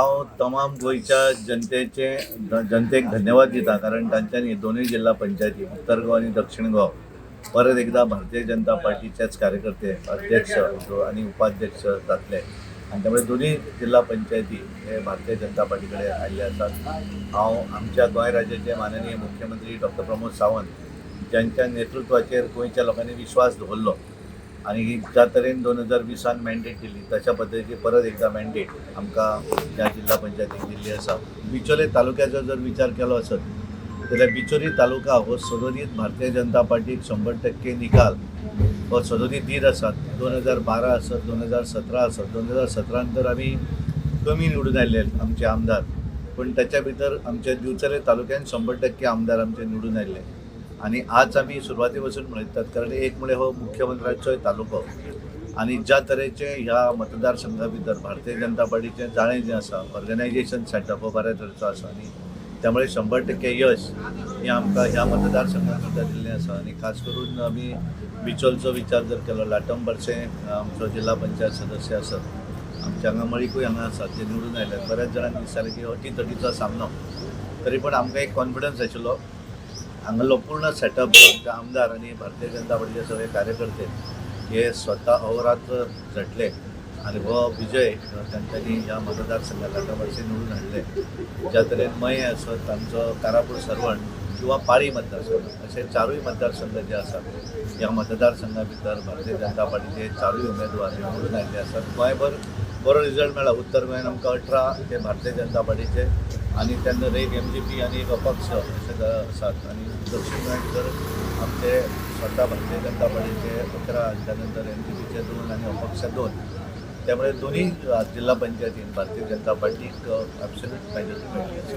हांव तमाम गोंयच्या जनतेक धन्यवाद दिता, कारण तांच्यांनी दोनूय जिल्हा पंचायती उत्तर गोवा आणि दक्षिण गोवा परत एकदा भारतीय जनता पार्टीचेच कार्यकर्ते अध्यक्ष आणि उपाध्यक्ष जातले आणि त्यामुळे दोन्ही जिल्हा पंचायती हे भारतीय जनता पार्टी कडेन आयिल्ले आसात। हांव आमच्या गोंय राज्याचे माननीय मुख्यमंत्री डॉक्टर प्रमोद सावंत ज्यांच्या नेतृत्वाचेर गोंयच्या लोकांनी विश्वास दवरलो आणि ज्या तरेन 2020 मॅन्डेट दिली तशा पद्दतीची परत एकदा मॅन्डेट आमकां ह्या जिल्हा पंचायतीक दिल्ली आसा। बिचोले तालुक्याचो जर विचार केलो आसत जाल्यार बिचोली तालुका हो सदोदीत भारतीय जनता पार्टीक 100% निकाल हो सदोदीत दीत आसात। 2012 आसत, 2017 आसत, 2017 तर आमी कमी निवडून आयले आमचे आमदार, पण त्याच्या भितर आमच्या दिवचले तालुक्यान 100% आमदार आमचे निवडून आयले आणि आज आम्ही सुरवातीपासून म्हणतात, कारण एक म्हणजे हो मुख्यमंत्र्याचो तालुको आणि ज्या तरेचे ह्या मतदारसंघा भितर भारतीय जनता पार्टीचे जाणें जें आसा, ऑर्गनायझेशन सेटअप हो बऱ्या तरेचो आसा आणि त्यामुळे 100% यश हे आमकां ह्या मतदारसंघात सुद्दां दिल्लें आसा। आणि खास करून आमी बिचोलचो विचार जर केलो, लाटम बर्से आमचो जिल्हा पंचायत सदस्य आसत, आमच्या हांगा मळीकूय हांगा आसात, ते निवडून आयले। बऱ्याच जाणांक दिसतालें की अटीतटीचो सामनो, तरी पण आमकां एक कॉन्फिडन्स आशिल्लो। हांगालो पूर्ण सेटअप आमचे आमदार आणि भारतीय जनता पार्टीचे सगळे कार्यकर्ते हे स्वतः अहोरात्र झटले आणि हो विजय तांच्यांनी ह्या मतदारसंघात लाटावर्षी निवडून हाडले। ज्या तरेन मये आसत, आमचो कारापूर सरवण किंवा पाळी मतदारसंघ असे चारूय मतदारसंघ जे आसात ह्या मतदारसंघा भितर भारतीय जनता पार्टीचे चारूय उमेदवार निवडून आयिल्ले आसात। गोंयभर बरो रिजल्ट मेळ्ळा। उत्तर गोंयान आमकां 18 ते भारतीय जनता पार्टीचे आणि त्यानंतर एक MGP आणि एक अपक्ष असे आसात आणि दक्षिण गोंया भितर आमचे स्वतः भारतीय जनता पार्टीचे 11, त्यानंतर MGPचे 2 आणि अपक्ष 2। त्यामुळे दोन्ही जिल्हा पंचायतीन भारतीय जनता पार्टीक ॲब्सोल्यूट मेजॉरिटी मेळ्ळी आसा।